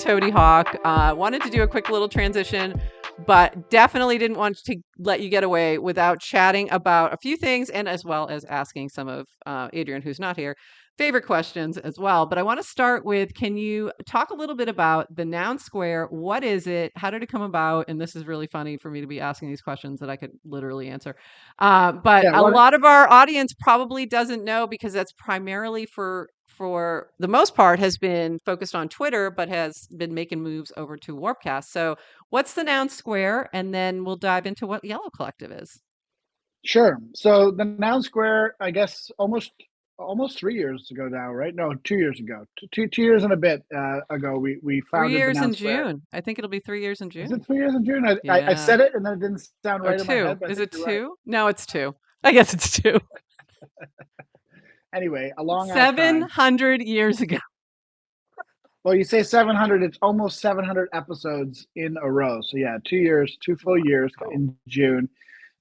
Toady Hawk. Wanted to do a quick little transition, but definitely didn't want to let you get away without chatting about a few things and as well as asking some of Adrian, who's not here, favorite questions as well. But I want to start with, can you talk a little bit about the noun square? What is it? How did it come about? And this is really funny for me to be asking these questions that I could literally answer. But Yeah, a lot of our audience probably doesn't know because that's primarily for the most part has been focused on Twitter, but has been making moves over to Warpcast. So what's the noun square? And then we'll dive into what Yellow Collective is. sure. So the Noun Square, I guess, almost 3 years ago now, right? No, 2 years ago, two years and a bit ago, we Three founded the years Noun in Square. June. I think it'll be 3 years in Is it June. 3 years in June? I Yeah. said it and then it didn't sound Or right in my two. head, but I Is think it you're right. two? No, it's two. I guess it's two. Anyway, a long ass time. 700 years ago. Well, you say 700, it's almost 700 episodes in a row. So yeah, 2 years, 2 full years Wow. in June.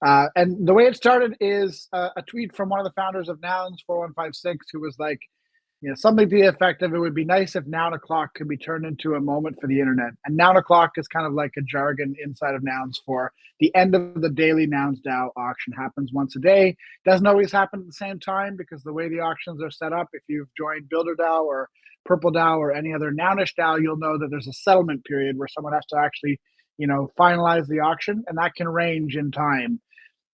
And the way it started is a tweet from one of the founders of Nouns 4156, who was like, something to the effect of, it would be nice if Noun O'Clock could be turned into a moment for the internet. And Noun O'Clock is kind of like a jargon inside of Nouns for the end of the daily Nouns DAO auction. Happens once a day. Doesn't always happen at the same time because the way the auctions are set up, if you've joined Builder DAO or Purple DAO or any other Nounish DAO, you'll know that there's a settlement period where someone has to actually, finalize the auction, and that can range in time.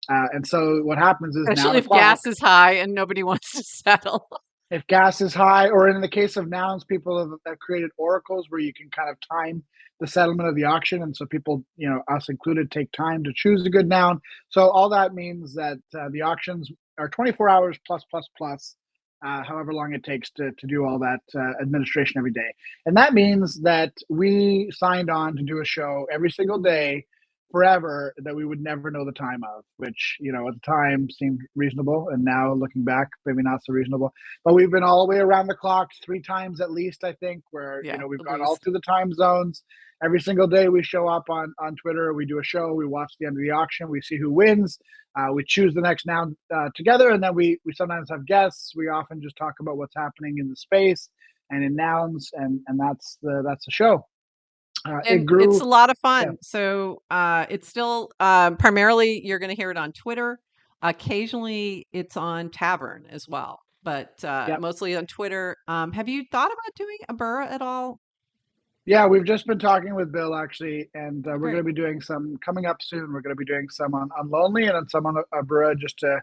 And so what happens is Noun Especially if O'Clock, gas is high and nobody wants to settle. if gas is high, or in the case of nouns, people have created oracles where you can kind of time the settlement of the auction. And so people, us included, take time to choose a good noun. So all that means that the auctions are 24 hours plus, plus, plus, however long it takes to do all that administration every day. And that means that we signed on to do a show every single day forever that we would never know the time of, which, at the time seemed reasonable. And now looking back, maybe not so reasonable. But we've been all the way around the clock 3 times at least, I think, where, Yeah, we've at gone all least. through the time zones. Every single day we show up on Twitter, we do a show, we watch the end of the auction, we see who wins, we choose the next noun together, and then we sometimes have guests. We often just talk about what's happening in the space and in nouns, and that's the show. It And it's grew. a lot of Yeah. fun. So it's still primarily you're going to hear it on Twitter. Occasionally it's on Tavern as well, but Yep. mostly on Twitter. Have you thought about doing a Burra at all? Yeah, we've just been talking with Bill actually, and we're going Great. to be doing some coming up soon. We're going to be doing some on Lonely and some on Abura, just to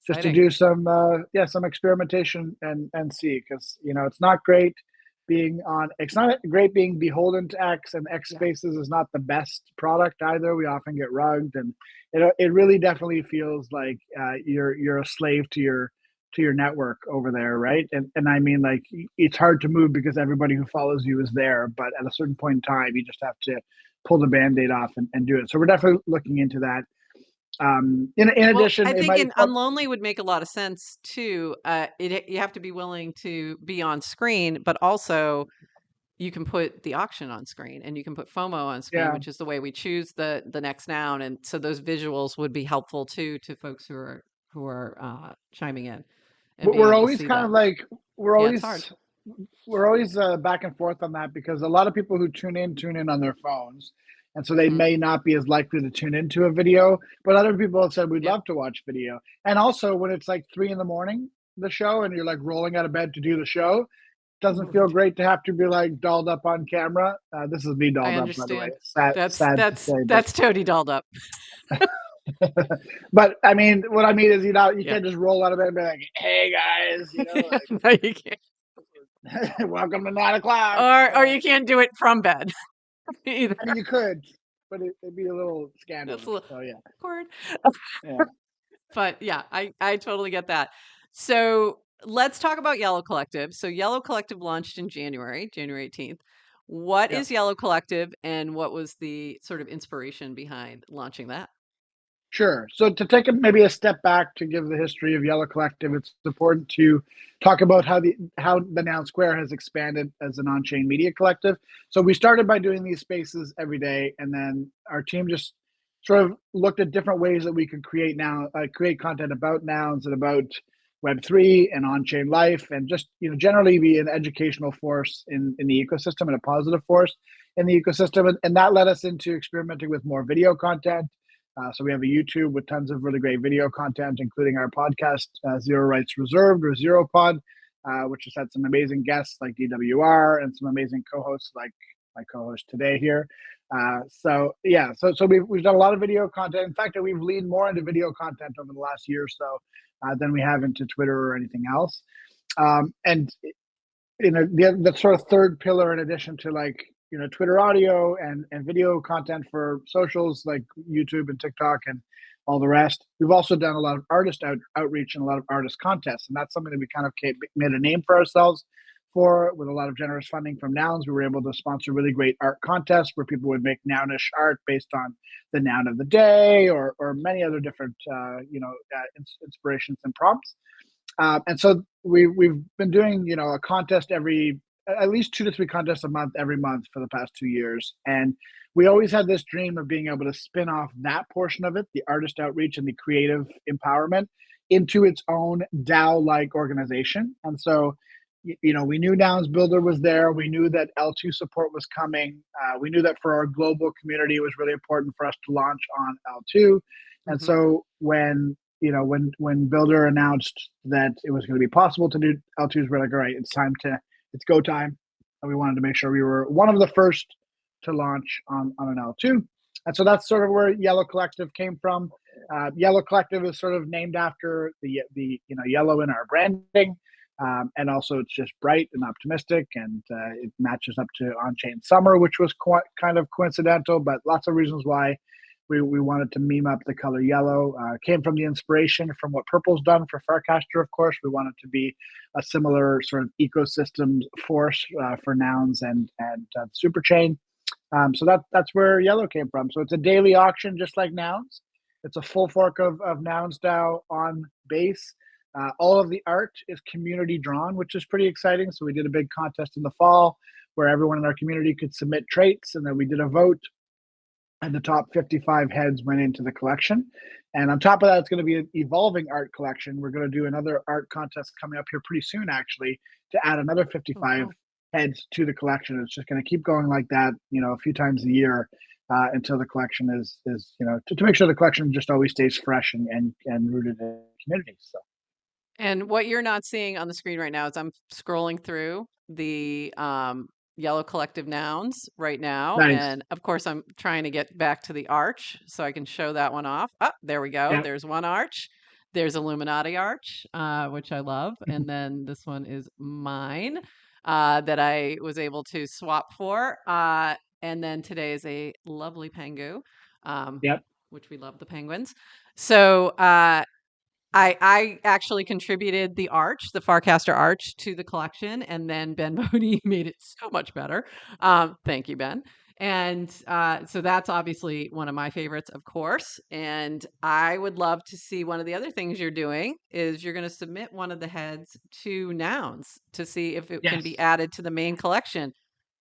Exciting. do some experimentation and see, because it's not great being beholden to X, and X Yeah. Spaces is not the best product either. We often get rugged, and it really definitely feels like you're a slave to your network over there, right? And I mean, like, it's hard to move because everybody who follows you is there, but at a certain point in time, you just have to pull the band-aid off and do it. So we're definitely looking into that. In Well, addition, I it think might in Unlonely would make a lot of sense too. You have to be willing to be on screen, but also you can put the auction on screen and you can put FOMO on screen, yeah. which is the way we choose the next noun. And so those visuals would be helpful too to folks who are chiming in and But being we're able to always see kind that. of like we're Yeah, it's hard. always we're always back and forth on that, because a lot of people who tune in on their phones, and so they Hmm. may not be as likely to tune into a video. But other people have said we'd Yep. love to watch video. And also, when it's like 3 in the morning, the show, and you're like rolling out of bed to do the show, doesn't feel great to have to be like dolled up on camera. This is me I dolled up, by the way. understand. That's Sad to that's say, but that's toady dolled up. but I mean, what I mean is, you Yeah. can't just roll out of bed and be like, "Hey guys, No, you can't. welcome to 9 o'clock." Or you can't do it from bed either. I mean, you could, but it'd be a little That's a scandalous. little So yeah, awkward. yeah, But yeah, I totally get that. So let's talk about Yellow Collective. So Yellow Collective launched in January 18th. What yeah. is Yellow Collective and what was the sort of inspiration behind launching that? Sure. So to take maybe a step back to give the history of Yellow Collective, it's important to talk about how the Noun Square has expanded as an on-chain media collective. So we started by doing these spaces every day, and then our team just sort of looked at different ways that we could create content about nouns and about Web3 and on-chain life, and just generally be an educational force in the ecosystem and a positive force in the ecosystem. And that led us into experimenting with more video content. So we have a YouTube with tons of really great video content, including our podcast, Zero Rights Reserved, or Zero Pod, which has had some amazing guests like DWR and some amazing co-hosts like my co-host today here. So we've done a lot of video content. In fact, we've leaned more into video content over the last year or so than we have into Twitter or anything else. And the sort of third pillar, in addition to Twitter audio and video content for socials like YouTube and TikTok and all the rest, we've also done a lot of artist outreach and a lot of artist contests, and that's something that we kind of made a name for ourselves for. With a lot of generous funding from Nouns, we were able to sponsor really great art contests where people would make Nounish art based on the noun of the day or many other different inspirations and prompts. And so we've been doing a contest at least 2 to 3 contests a month every month for the past 2 years. And we always had this dream of being able to spin off that portion of it, the artist outreach and the creative empowerment, into its own DAO-like organization. And so we knew Nouns Builder was there. We knew that L2 support was coming. We knew that for our global community, it was really important for us to launch on L2. And so when Builder announced that it was going to be possible to do L2s, we're like, all right, it's go time. And we wanted to make sure we were one of the first to launch on an L2. And so that's sort of where Yellow Collective came from. Yellow Collective is sort of named after the yellow in our branding. And also it's just bright and optimistic, and it matches up to On-Chain Summer, which was kind of coincidental, but lots of reasons why we wanted to meme up the color yellow. Came from the inspiration from what Purple's done for Farcaster, of course. We wanted to be a similar sort of ecosystem force for Nouns and Superchain. So that's where yellow came from. So it's a daily auction, just like Nouns. It's a full fork of Nouns DAO on Base. All of the art is community drawn, which is pretty exciting. So we did a big contest in the fall where everyone in our community could submit traits, and then we did a vote, and the top 55 heads went into the collection. And on top of that, it's going to be an evolving art collection. We're going to do another art contest coming up here pretty soon, actually, to add another 55 heads to the collection. It's just going to keep going like that, a few times a year until the collection is to make sure the collection just always stays fresh and rooted in the community. So. And what you're not seeing on the screen right now is I'm scrolling through the Yellow Collective Nouns right now. Nice. And of course, I'm trying to get back to the arch so I can show that one off. Oh, there we go. Yeah. There's one arch. There's Illuminati arch, which I love. And then this one is mine that I was able to swap for. And then today is a lovely Pengu, Yep. which we love the penguins. So I actually contributed the arch, the Farcaster arch, to the collection, and then Ben Bodie made it so much better. Thank you, Ben. And so that's obviously one of my favorites, of course. And I would love to see one of the other things you're doing is you're going to submit one of the heads to Nouns to see if it can be added to the main collection.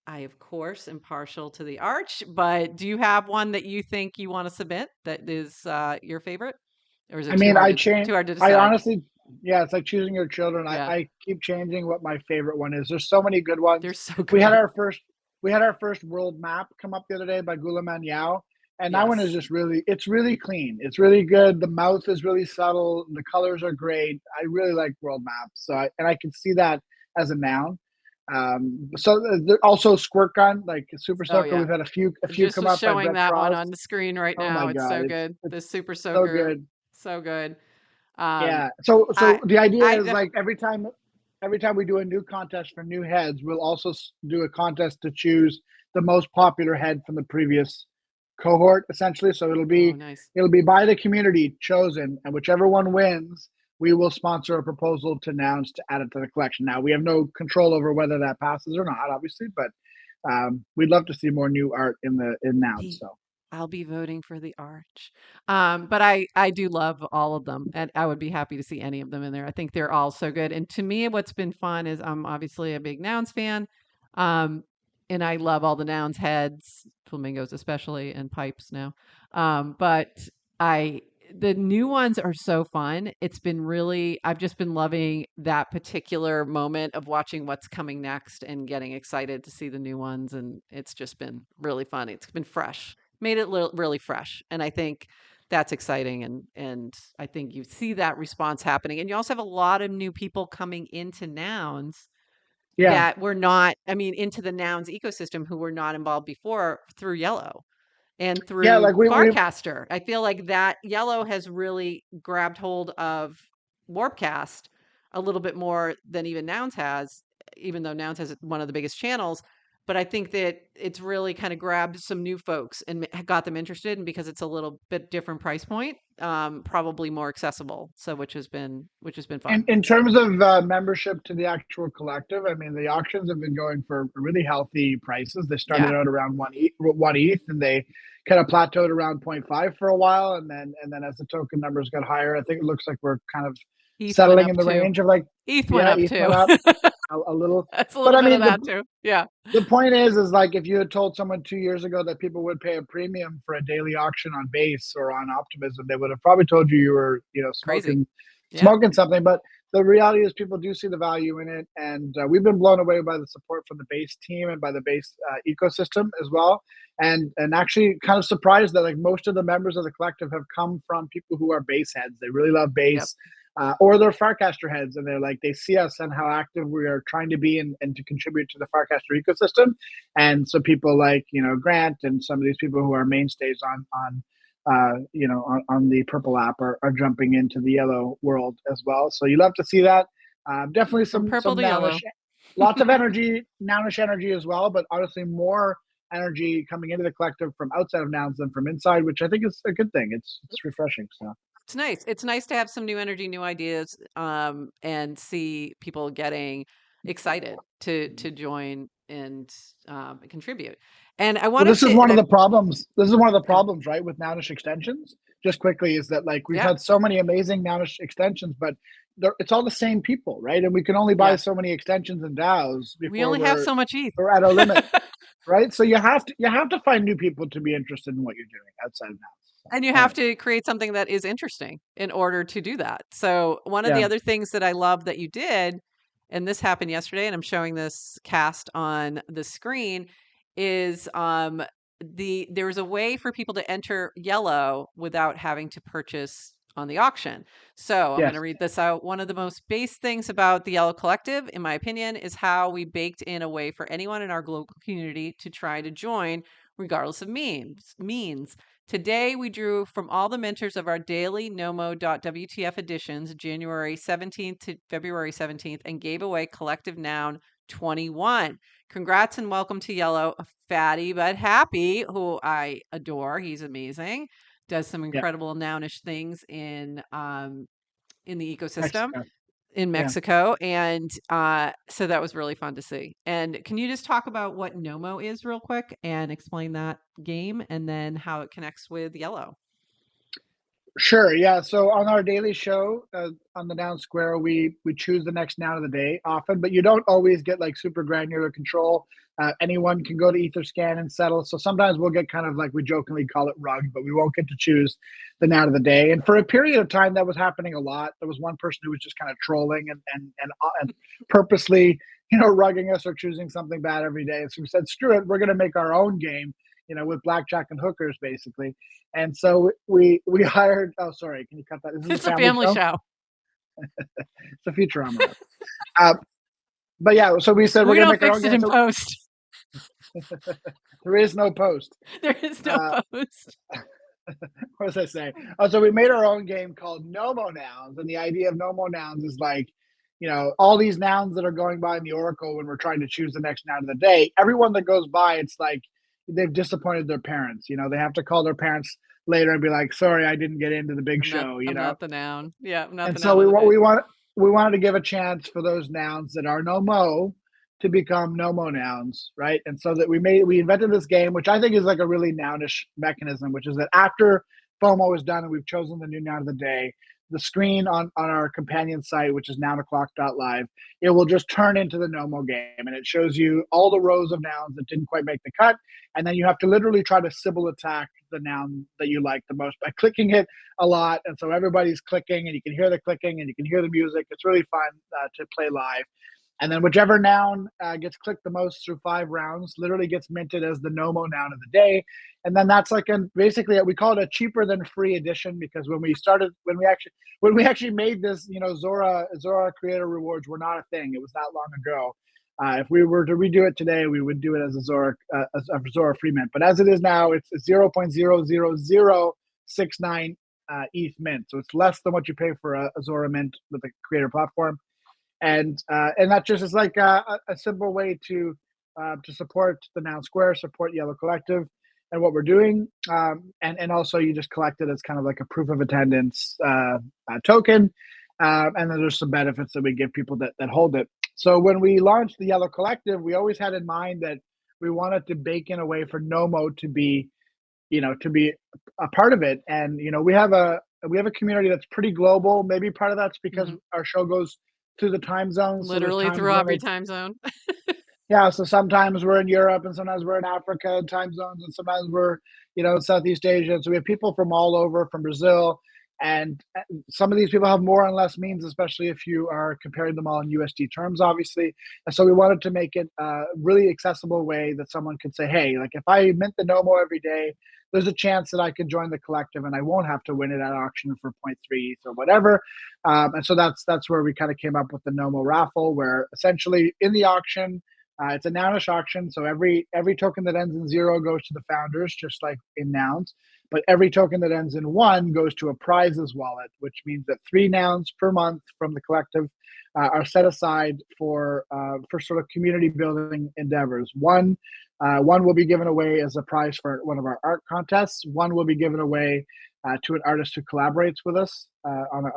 I, of course, am partial to the arch, but do you have one that you think you want to submit that is your favorite? Or is it too hard to I decide? honestly, yeah, it's like choosing your children. Yeah. I keep changing what my favorite one is. There's so many good ones. They're so We had good. our first world map come up the other day by Gulaman Yao. And that one is Yes. just it's really clean. It's really good. The mouth is really subtle. The colors are great. I really like world maps. And I can see that as a noun. So also Squirt Gun, like Super Oh, Soaker. yeah. We've had a few Just come was up by showing Brett that one on Frost. the screen right Oh now. my It's God. so good. The Super It's so Soaker. good. So good. Um, Yeah. So I the idea I is def like every time we do a new contest for new heads, we'll also do a contest to choose the most popular head from the previous cohort, essentially. So Oh, nice. it'll be by the community chosen, and whichever one wins, we will sponsor a proposal to Nouns to add it to the collection. Now we have no control over whether that passes or not, obviously, but we'd love to see more new art in Nouns. The So I'll be voting for the arch. But I do love all of them, and I would be happy to see any of them in there. I think they're all so good. And to me, what's been fun is I'm obviously a big Nouns fan, um, and I love all the Nouns heads, flamingos especially, and pipes now. But I the new ones are so fun. It's been really, I've just been loving that particular moment of watching what's coming next and getting excited to see the new ones. And it's just been really fun. It's been fresh, made it really fresh. And I think that's exciting. And I think you see that response happening. And you also have a lot of new people coming into nouns Yeah. that were not, I mean, into the nouns ecosystem who were not involved before through Yellow and Yeah, through like we Farcaster. I feel like that Yellow has really grabbed hold of Warpcast a little bit more than even Nouns has, even though Nouns has one of the biggest channels. But I think that it's really kind of grabbed some new folks and got them interested, and because it's a little bit different price point, probably more accessible. So which has been fun. in terms of membership to the actual collective, I mean, the auctions have been going for really healthy prices. They started Yeah, out around one ETH, and they kind of plateaued around zero point 0.5 for a while, and then as the token numbers got higher, I think it looks like we're kind of ETH went settling up in the too. range of like, ETH went yeah, up ETH too. went up a little, That's a but little I bit of mean that too. Yeah, the point is like if you had told someone 2 years ago that people would pay a premium for a daily auction on base or on optimism, they would have probably told you were, crazy. Yeah. smoking something. But the reality is people do see the value in it, and we've been blown away by the support from the base team and by the base ecosystem as well, and actually kind of surprised that like most of the members of the collective have come from people who are base heads. They really love Yep. base, or they're Farcaster heads, and they're like they see us and how active we are trying to be and to contribute to the Farcaster ecosystem. And so people like Grant and some of these people who are mainstays on the purple app are jumping into the yellow world as well. So you love to see that. Definitely From purple some to nowish, yellow. lots of energy, nowish energy as well, but honestly more energy coming into the collective from outside of nouns than from inside, which I think is a good thing. It's refreshing. So It's nice. It's nice to have some new energy, new ideas, and see people getting excited to join and contribute. And I well, wanted this is to, one and of I, the problems. This is one of the yeah, problems, right, with nounish extensions. Just quickly, is that like we've yeah, had so many amazing nounish extensions, but it's all the same people, right? And we can only buy yes. so many extensions and DAOs We before only have so much ETH. we're at our limit, right? So you have to find new people to be interested in what you're doing outside of DAOs. So, And you have anyway, to create something that is interesting in order to do that. So, one of the yeah, other things that I love that you did, and this happened yesterday, and I'm showing this cast on the screen, is there was a way for people to enter yellow without having to purchase on the auction. So, I'm going to yes, read this out. One of the most base things about the Yellow Collective, in my opinion, is how we baked in a way for anyone in our global community to try to join regardless of means. Today, we drew from all the mentors of our daily Nomo.wtf editions, January 17th to February 17th, and gave away Collective Noun 21. Congrats and welcome to Yellow, Fatty but Happy, who I adore. He's amazing. Does some yeah, incredible nounish things in the ecosystem Mexico, in yeah. Mexico, and so that was really fun to see. And can you just talk about what Nomo is real quick and explain that game and then how it connects with Yellow? Sure. Yeah. So on our daily show on the Noun Square, we choose the next noun of the day often, but you don't always get like super granular control. Anyone can go to Etherscan and settle. So sometimes we'll get kind of like we jokingly call it rug, but we won't get to choose the noun of the day. And for a period of time, that was happening a lot. There was one person who was just kind of trolling and purposely rugging us or choosing something bad every day. So we said, screw it, we're going to make our own game. With blackjack and hookers, basically. And so we hired. Oh, sorry. Can you cut that? This is a It's a family family show. show. It's a Futurama. uh, but yeah, so we said we're We gonna don't make our own fix it game. in So post. there is no post. There is no Uh, post. what was I saying? Oh, so we made our own game called Nomo Nouns, and the idea of Nomo Nouns is like, all these nouns that are going by in the Oracle when we're trying to choose the next noun of the day. Everyone that goes by, it's like they've disappointed their parents. They have to call their parents later and be like, "Sorry, I didn't get into the big I'm not. show." I'm not the noun. Yeah, I'm not And the so noun we of the want day. we wanted to give a chance for those nouns that are no mo to become nomo nouns, right? And so that we invented this game, which I think is like a really nounish mechanism, which is that after FOMO is done and we've chosen the new noun of the day, the screen on our companion site, which is nounclock.live, it will just turn into the Nomo game, and it shows you all the rows of nouns that didn't quite make the cut, and then you have to literally try to Sybil attack the noun that you like the most by clicking it a lot. And so everybody's clicking, and you can hear the clicking, and you can hear the music. It's really fun to play live. And then whichever noun gets clicked the most through 5 rounds literally gets minted as the Nomo noun of the day. And then that's like basically we call it a cheaper than free edition, because when we actually made this, Zora creator rewards were not a thing. It was that long ago. If we were to redo it today, we would do it as a Zora free mint. But as it is now, it's 0.00069 ETH mint. So it's less than what you pay for a Zora mint with the creator platform. And that just is like a simple way to support the Noun Square, support Yellow Collective, and what we're doing, and also you just collect it as kind of like a proof of attendance token, and then there's some benefits that we give people that hold it. So when we launched the Yellow Collective, we always had in mind that we wanted to bake in a way for Nomo to be a part of it. And we have a community that's pretty global. Maybe part of that's because our show goes through the time zones. Literally through every time zone. Yeah, so sometimes we're in Europe, and sometimes we're in Africa time zones, and sometimes we're Southeast Asia. So we have people from all over, from Brazil, and some of these people have more and less means, especially if you are comparing them all in USD terms, obviously. And so we wanted to make it a really accessible way that someone could say, hey, like if I mint the Nomo every day, there's a chance that I could join the collective and I won't have to win it at auction for 0.3 ETH or whatever. And so that's where we kind of came up with the Nomo raffle, where essentially in the auction, it's a nounish auction, so every token that ends in 0 goes to the founders, just like in nouns. But every token that ends in 1 goes to a prizes wallet, which means that 3 nouns per month from the collective are set aside for sort of community building endeavors. One will be given away as a prize for one of our art contests. One will be given away to an artist who collaborates with us on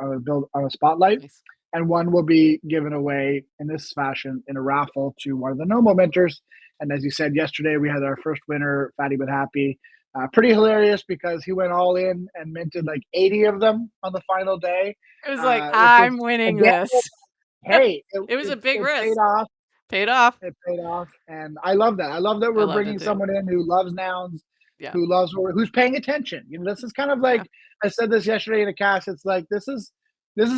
a spotlight. Nice. And one will be given away in this fashion in a raffle to one of the Nomo mentors. And as you said yesterday, we had our first winner, Fatty But Happy. Pretty hilarious because he went all in and minted like 80 of them on the final day. It was like, Which was, I'm winning again, this. hey, It was a big it risk. paid off. Paid off. It paid off, and I love that. I love that I we're loved it bringing too. someone in who loves nouns, Yeah. who's paying attention. This is kind of like I said this yesterday in a cast. It's like this is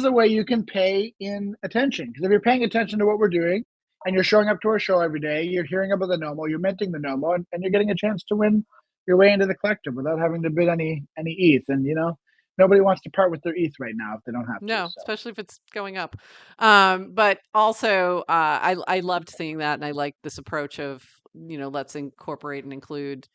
a way you can pay in attention, because if you're paying attention to what we're doing and you're showing up to our show every day, you're hearing about the Nomo, you're minting the Nomo, and you're getting a chance to win your way into the collective without having to bid any ETH. And nobody wants to part with their ETH right now if they don't have to. No, So. especially if it's going up. But also, I loved seeing that, and I like this approach of let's incorporate and include,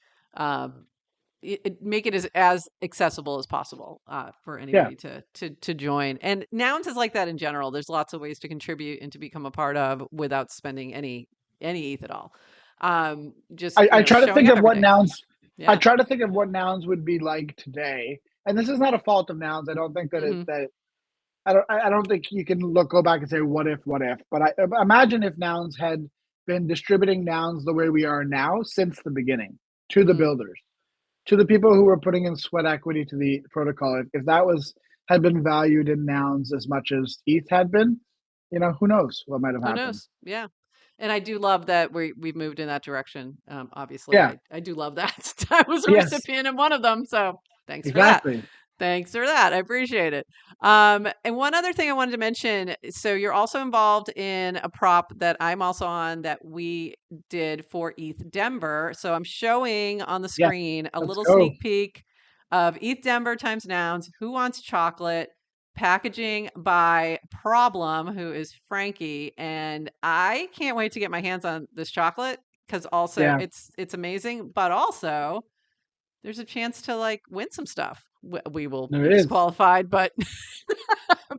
make it as accessible as possible for Yeah, anybody to join. And nouns is like that in general. There's lots of ways to contribute and to become a part of without spending any ETH at all. Just I try to showing think up of every what day. nouns. I Yeah. try to think of what nouns would be like today, and this is not a fault of nouns. I don't think that Hmm. I don't think you can go back and say what if. But I imagine if nouns had been distributing nouns the way we are now since the beginning, to the Mm. builders, to the people who were putting in sweat equity to the protocol. If that had been valued in nouns as much as ETH had been, who knows what might have Who happened. knows? Yeah. And I do love that we've moved in that direction. Obviously, Yeah. I do love that. I was a Yes. recipient in one of them, so thanks for that. Exactly. Thanks for that. I appreciate it. And one other thing I wanted to mention. So you're also involved in a prop that I'm also on that we did for ETH Denver. So I'm showing on the Yes. screen a Let's little go. sneak peek of ETH Denver times nouns. Who wants chocolate? Packaging by Problem, who is Frankie, and I can't wait to get my hands on this chocolate because also Yeah. it's amazing, but also there's a chance to like win some stuff. We will There be is. disqualified, but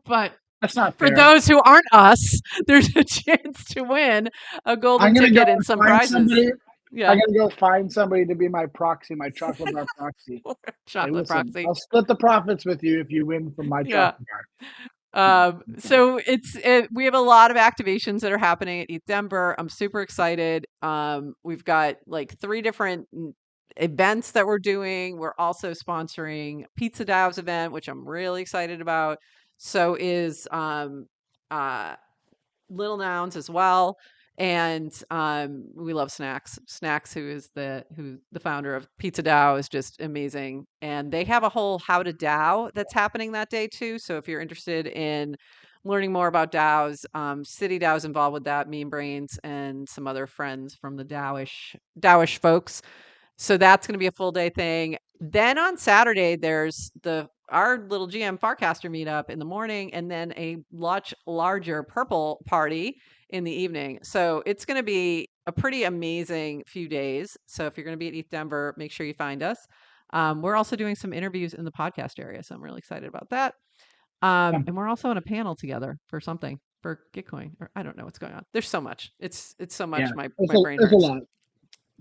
but That's not for fair. those who aren't us, there's a chance to win a golden I'm gonna go ticket and and some find prizes. somebody. I'm Yeah, gonna go find somebody to be my proxy, my chocolate bar proxy. Hey, chocolate listen, proxy. I'll split the profits with you if you win from my Yeah. chocolate bar. Yeah. Okay. So we have a lot of activations that are happening at ETH Denver. I'm super excited. We've got like 3 different events that we're doing. We're also sponsoring Pizza Dow's event, which I'm really excited about. So is uh, Little Nouns as well. And we love Snacks. Snacks, who the founder of Pizza DAO, is just amazing. And they have a whole How to DAO that's happening that day too. So if you're interested in learning more about DAOs, City DAO is involved with that. Mean Brains and some other friends from the DAOish folks. So that's going to be a full day thing. Then on Saturday, there's our little GM Farcaster meetup in the morning, and then a much larger purple party in the evening. So it's going to be a pretty amazing few days. So if you're going to be at ETH Denver, make sure you find us. We're also doing some interviews in the podcast area, so I'm really excited about that. Yeah, And we're also on a panel together for something for Gitcoin, or I don't know what's going on. There's so much. It's so yeah. much. My brain It's a hurts. lot.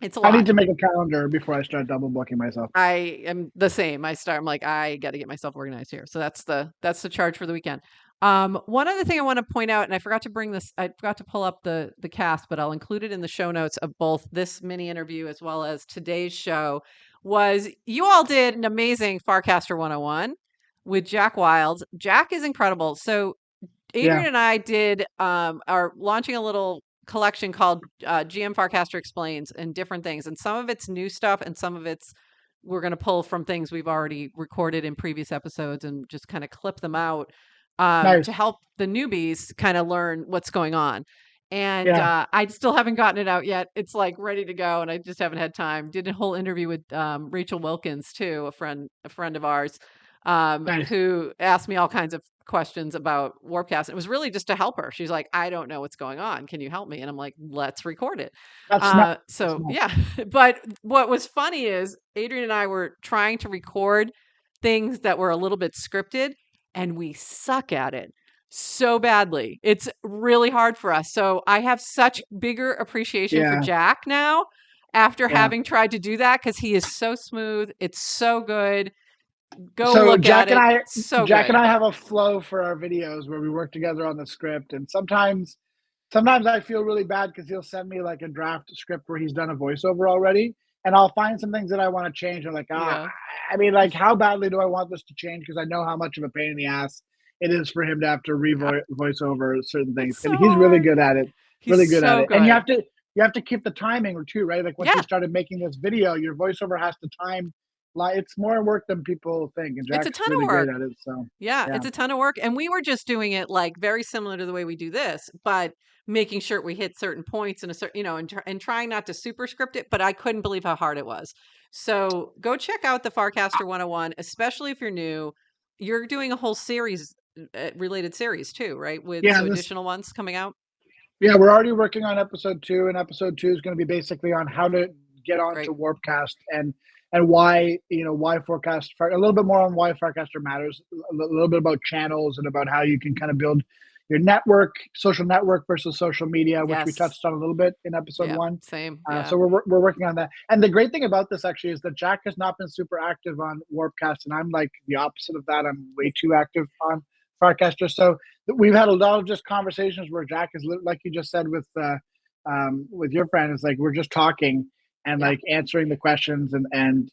It's a I need lot. to make a calendar before I start double booking myself. I am the same. I'm like, I got to get myself organized here. So that's the charge for the weekend. One other thing I want to point out, and I forgot to bring this, I forgot to pull up the cast, but I'll include it in the show notes of both this mini interview as well as today's show, was you all did an amazing Farcaster 101 with Jack Wild. Jack is incredible. So Yeah, Adrian and I are launching a little collection called GM Farcaster Explains and different things. And some of it's new stuff and some of it's we're going to pull from things we've already recorded in previous episodes and just kind of clip them out to nice. help the newbies kind of learn what's going on. And Yeah, I still haven't gotten it out yet. It's like ready to go, and I just haven't had time. Did a whole interview with Rachel Wilkins too, a friend of ours, nice. who asked me all kinds of questions about Warpcast. It was really just to help her. She's like, I don't know what's going on. Can you help me? And I'm like, let's record it. That's nice. That's So nice. yeah. But what was funny is Adrian and I were trying to record things that were a little bit scripted, and we suck at it so badly. It's really hard for us. So I have such bigger appreciation for Yeah, Jack now after yeah. having tried to do that because he is so smooth. It's so good. Go So look at it. So Jack and good. I have a flow for our videos where we work together on the script, and sometimes I feel really bad because he'll send me like a draft script where he's done a voiceover already, and I'll find some things that I want to change. I'm like, Yeah. I mean, like, how badly do I want this to change? Because I know how much of a pain in the ass it is for him to have to Yeah. voice over certain things, It's and so he's really hard. good at it. He's Really good at so it, and good. you have to keep the timing too, right? Like once we Yeah. started making this video, your voiceover has to time. Like it's more work than people think, and It's a Jack's ton of really great work. at it. So Yeah, yeah, it's a ton of work. And we were just doing it like very similar to the way we do this, but making sure we hit certain points in a certain, and trying not to super script it. But I couldn't believe how hard it was. So go check out the Farcaster 101, especially if you're new. You're doing a whole series, related series too, right? With yeah. so This additional ones coming out. Yeah, we're already working on episode two, and episode two is going to be basically on how to get onto Great. Warpcast and why why forecast a little bit more on why Farcaster matters, a little bit about channels and about how you can kind of build your network, social network versus social media, which we Yes. touched on a little bit in episode Yeah. one. Same. Yeah. So we're working on that. And the great thing about this actually is that Jack has not been super active on Warpcast, and I'm like the opposite of that. I'm way too active on Farcaster. So we've had a lot of just conversations where Jack is like you just said with your friend. It's like we're just talking and Yeah. like answering the questions and and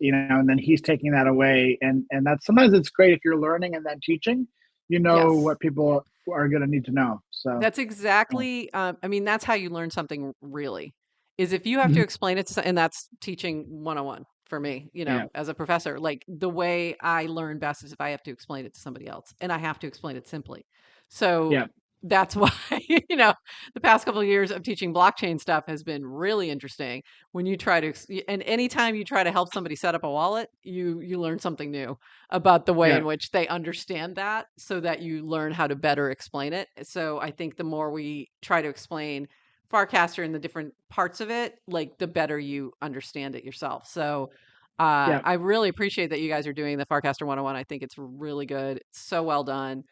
then he's taking that away and that's sometimes it's great if you're learning and then teaching. You know Yes. what people are going to need to know. So That's exactly, I mean, that's how you learn something really, is if you have to mhm. explain it and that's teaching 101 for me, Yeah, as a professor. Like the way I learn best is if I have to explain it to somebody else and I have to explain it simply. So yeah, that's why, the past couple of years of teaching blockchain stuff has been really interesting. When you try to, and anytime you try to help somebody set up a wallet, you learn something new about the way yeah, in which they understand that so that you learn how to better explain it. So I think the more we try to explain Farcaster and the different parts of it, like the better you understand it yourself. So yeah, I really appreciate that you guys are doing the Farcaster 101. I think it's really good. It's so well done.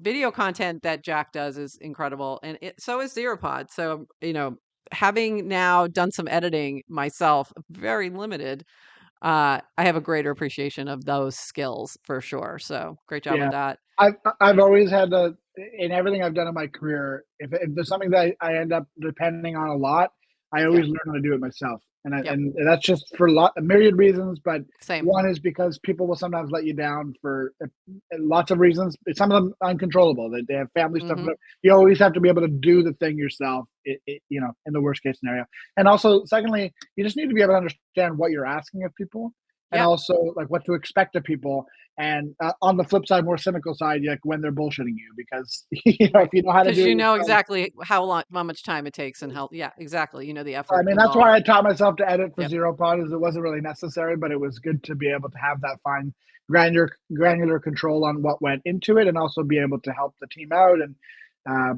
Video content that Jack does is incredible. And so is Zeropod. So, having now done some editing myself, very limited, I have a greater appreciation of those skills for sure. So great job with yeah. that. I've always had in everything I've done in my career. If there's something that I end up depending on a lot, I Yeah. always learn how to do it myself. Yep. And that's just for a myriad reasons. But Same. one is because people will sometimes let you down for lots of reasons. Some of them uncontrollable. They have family stuff. Hmm. But you always have to be able to do the thing yourself. In the worst case scenario. And also, secondly, you just need to be able to understand what you're asking of people, and Yep. also like what to expect of people. And on the flip side, more cynical side, like when they're bullshitting you, because Right. if you know how to Because do it you know yourself. exactly how much time it takes and how, yeah, exactly. You know the I effort mean, that's involved. why I taught myself to edit for Yep. zero pod, is it wasn't really necessary, but it was good to be able to have that fine granular control on what went into it, and also be able to help the team out. And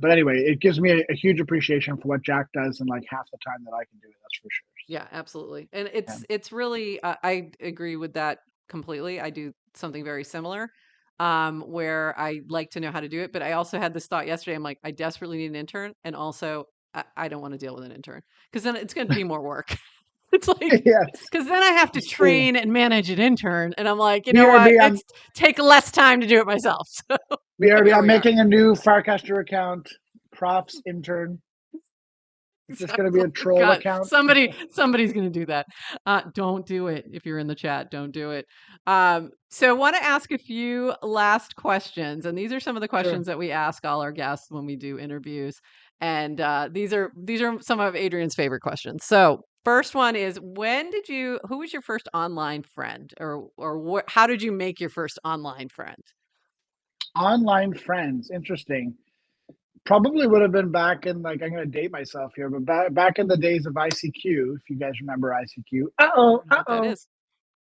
but anyway, it gives me a huge appreciation for what Jack does in like half the time that I can do it. That's for sure. So, Yeah, absolutely. And yeah. it's really I agree with that completely. I do something very similar, where I like to know how to do it, but I also had this thought yesterday. I'm like, I desperately need an intern, and also I don't want to deal with an intern because then it's going to be more work. It's like Yes, because then I have to it's true. train and manage an intern, and I'm like, you know what? BRB, It's take less time to do it myself. So BRB. here I'm we are. making a new Farcaster account. Props intern. It's just going to be a Exactly. troll God, account. somebody's going to do that. Don't do it. If you're in the chat, don't do it. So I want to ask a few last questions, and these are some of the Sure. questions that we ask all our guests when we do interviews. And these are some of Adrian's favorite questions. So first one is, who was your first online friend, or how did you make your first online friend? Online friends. Interesting. Probably would have been back in, like, I'm going to date myself here, but back in the days of ICQ, if you guys remember ICQ. I don't know what that Uh-oh. is.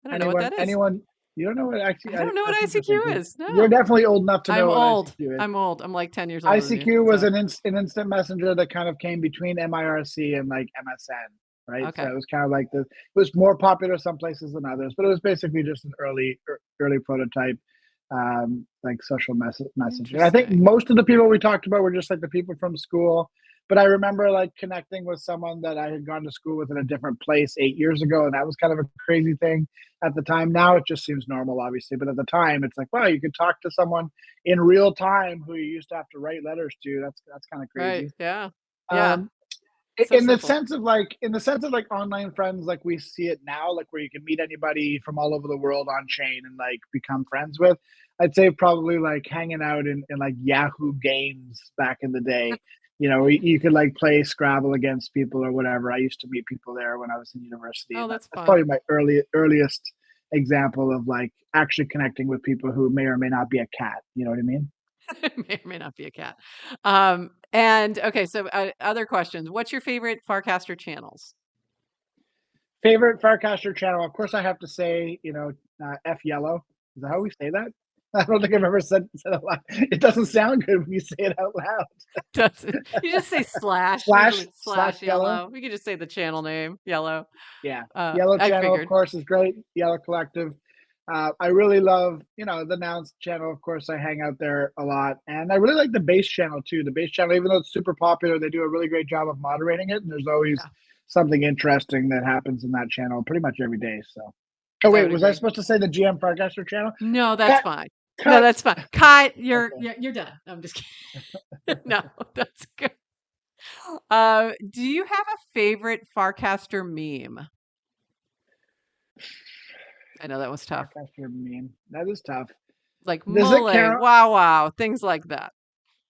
I don't know what Anyone, that is. anyone, you don't know what I don't know what that's interesting ICQ because is. you're No. definitely old enough to I'm know what old. ICQ is. I'm old. I'm like 10 years older than you. ICQ was So, an instant messenger that kind of came between MIRC and like MSN, right? So okay. it was kind of like it was more popular some places than others, but it was basically just an early prototype, like social messaging. And I think Interesting. most of the people we talked about were just like the people from school. But I remember like connecting with someone that I had gone to school with in a different place 8 years ago, and that was kind of a crazy thing at the time. Now it just seems normal, obviously, but at the time, it's like, wow, you could talk to someone in real time who you used to have to write letters to. That's kind of Right. crazy. Yeah. Yeah. Um, So simple. in the sense of like online friends, like we see it now, like where you can meet anybody from all over the world on chain and like become friends with. I'd say probably like hanging out in like Yahoo games back in the day. You could like play Scrabble against people or whatever. I used to meet people there when I was in university, Oh, and that's that's fun. probably my earliest example of like actually connecting with people who may or may not be a cat. You know what I mean? May or may not be a cat. And okay, so other questions. What's your favorite Farcaster channels? Favorite Farcaster channel? Of course, I have to say, F Yellow. Is that how we say that? I don't think I've ever said it loud. It doesn't sound good when you say it out loud. Doesn't you just say slash? Usually Slash it's slash slash yellow. yellow. We could just say the channel name, yellow. Yeah, Yellow I channel, of figured. course, is great. Yellow Collective. I really love, the Nouns channel. Of course, I hang out there a lot, and I really like the base channel too. The base channel, even though it's super popular, they do a really great job of moderating it, and there's always Yeah, something interesting that happens in that channel pretty much every day. So, oh I wait, would was I agree. supposed to say the GM Farcaster channel? No, that's Cut, fine. No, cut. that's fine. Cut. Okay. You're done. I'm just kidding. No, that's good. Do you have a favorite Farcaster meme? I know that was tough. Farcaster meme. That is tough. Like Does it mole, count? wow, wow, things like that.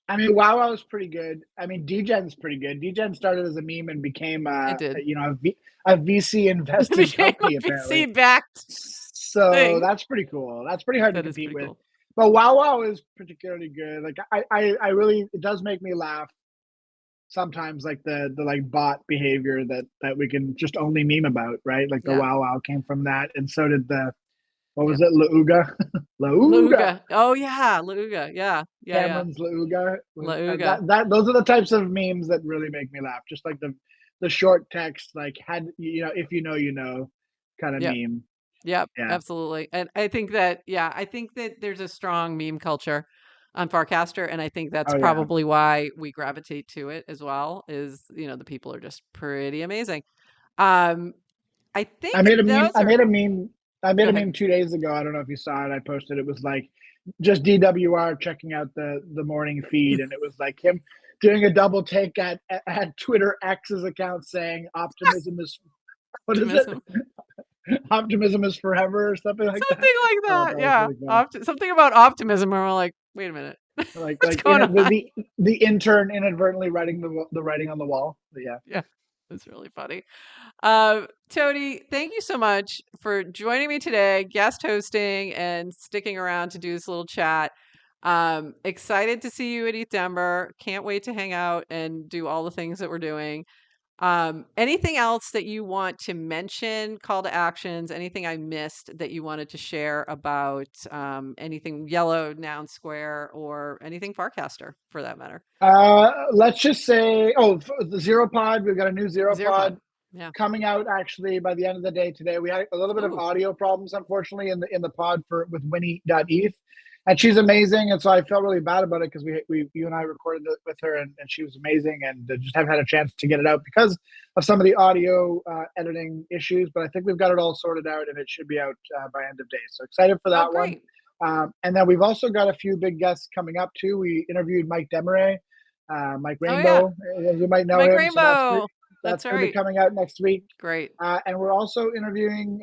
I mean, WoW was pretty good. I mean, DGen's pretty good. DGen started as a meme and became, It did. a VC It invested became a company apparently. VC backed So thing. that's pretty cool. That's pretty hard to That is compete pretty with. cool. But WoW is particularly good. Like I really, it does make me laugh sometimes, like the like bot behavior that we can just only meme about, right? Like the Yeah. WoW came from that, and so did the what was Yep. it, Lauga, Lauga. Lauga. Oh yeah, Lauga. Yeah. Yeah, yeah. Cameron's Lauga. Lauga. Those are the types of memes that really make me laugh. Just like the short text, like had if you know kind of Yep. meme. Yep. Yeah. Absolutely. And I think that, yeah, I think that there's a strong meme culture on Farcaster, and I think that's Oh yeah. probably why we gravitate to it as well, is, the people are just pretty amazing. Um, I I think made a meme. those are I made go a ahead. meme 2 days ago. I don't know if you saw it. I posted. It was like just DWR checking out the morning feed, and it was like him doing a double take at Twitter X's account saying optimism is What is it? Optimism. Optimism is forever or something like that. Something like Oh, that. that was Yeah. really funny. Something about optimism. And we're like, wait a minute. Like What's like going on? the intern inadvertently writing the writing on the wall. But yeah. Yeah. It's really funny. Toady, thank you so much for joining me today, guest hosting, and sticking around to do this little chat. Excited to see you at Eat Denver. Can't wait to hang out and do all the things that we're doing. Anything else that you want to mention, call to actions, anything I missed that you wanted to share about anything Yellow, Noun Square, or anything Farcaster for that matter? Let's just say, the Zero Pod. We've got a new Zero Zero Pod. Pod Yeah. coming out actually by the end of the day today. We had a little bit of Ooh, audio problems, unfortunately, in the pod for with Winnie.eth. And she's amazing. And so I felt really bad about it because you and I recorded it with her, and she was amazing, and just haven't had a chance to get it out because of some of the audio editing issues. But I think we've got it all sorted out, and it should be out by end of day. So excited for oh, that one. great. And then we've also got a few big guests coming up too. We interviewed Mike Demaray, Mike Oh, yeah. Rainbow, as you might know Mike him. So that's Rainbow. that's That's going to be right. coming out next week. Great. And we're also interviewing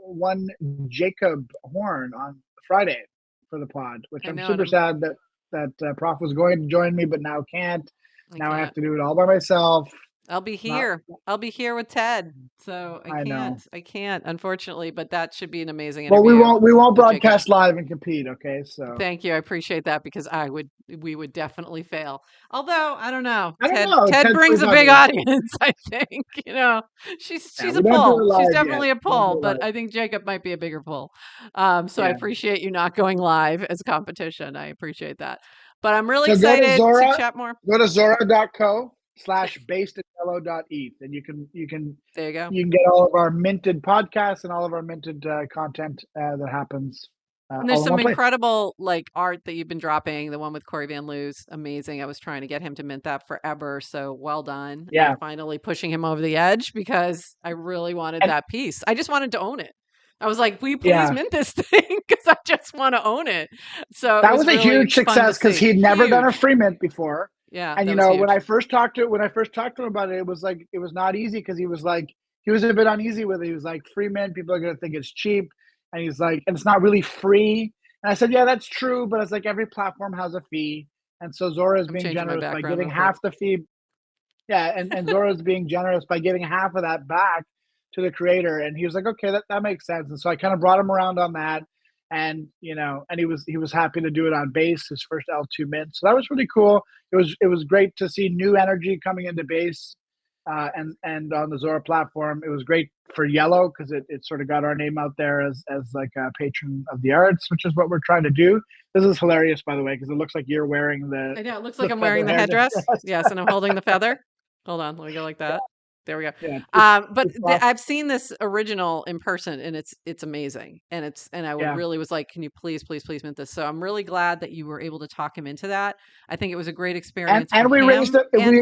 one Jacob Horn on Friday for the pod, which I I'm know. And super sad that Prof was going to join me, but now can't. I Now I have can't. to do it all by myself. I'll be Not, here. I'll be here with Ted. So I I can't. know. I can't, unfortunately, but that should be an amazing Well, interview we won't with Jacob. broadcast live and compete. Okay, so Thank you. I appreciate that because we would definitely fail. Although, I don't know. I don't Ted know. Ted Ted's brings pretty a big popular. audience, I think. Yeah, She's a we don't do it pull. She's live yet. definitely a We don't pull, do it but live. I think Jacob might be a bigger pull. So I Yeah. appreciate you not going live as competition. I appreciate that. But I'm really So excited to chat more. go to zora.co/basedinYellow.eth, and There you go. you can get all of our minted podcasts and all of our minted content that happens And there's all in some one place. incredible art that you've been dropping. The one with Corey Van Loo's amazing. I was trying to get him to mint that forever. So well done. Yeah, And finally pushing him over the edge because I really wanted and that piece. I just wanted to own it. I was like, will you please yeah, mint this thing? Because I just want to own it. So it that was was a really huge fun to success because see. he'd never done a Huge. free mint before. Yeah, And that was when huge. I first talked to him about it, it was like it was not easy because he was a bit uneasy with it. He was like, free mint, people are going to think it's cheap, and he's like, and it's not really free. And I said, yeah, that's true, but it's like every platform has a fee, and so Zora is I'm being changing my generous by background giving real quick. half the fee. Yeah, and Zora is being generous by giving half of that back to the creator, and he was like, okay, that makes sense. And so I kind of brought him around on that, and and he was happy to do it on base, his first L2 mint. So that was really cool. It was great to see new energy coming into base, and on the Zora platform. It was great for Yellow because it sort of got our name out there as like a patron of the arts, which is what we're trying to do. This is hilarious, by the way, because it looks like you're wearing I know. It looks like the I'm wearing feather the head. headdress. Yes, and I'm holding the feather. Hold on, let me go like that. There we go. Yeah, But it's awesome. I've seen this original in person, and it's amazing. And I Yeah. really was like, can you please, please, please mint this? So I'm really glad that you were able to talk him into that. I think it was a great experience for And him and we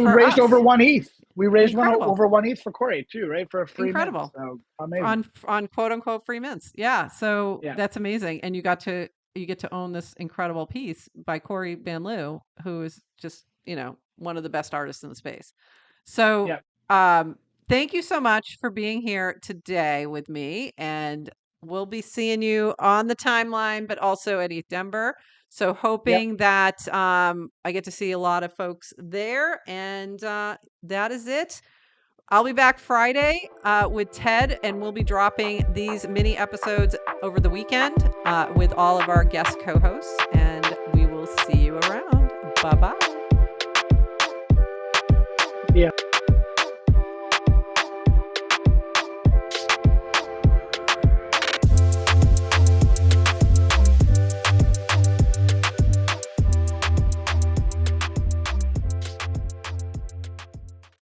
for raised over us. one ETH. We raised one Incredible, over one ETH for Corey too, right? For a free mint. incredible So amazing. on quote unquote free mints. Yeah, so Yeah. that's amazing, and you get to own this incredible piece by Corey Van Loo, who is just one of the best artists in the space. So, Yeah. thank you so much for being here today with me, and we'll be seeing you on the timeline, but also at Eat Denver. So, Yep. hoping that I get to see a lot of folks there, and that is it. I'll be back Friday with Ted, and we'll be dropping these mini episodes over the weekend with all of our guest co hosts, and we will see you around. Bye bye.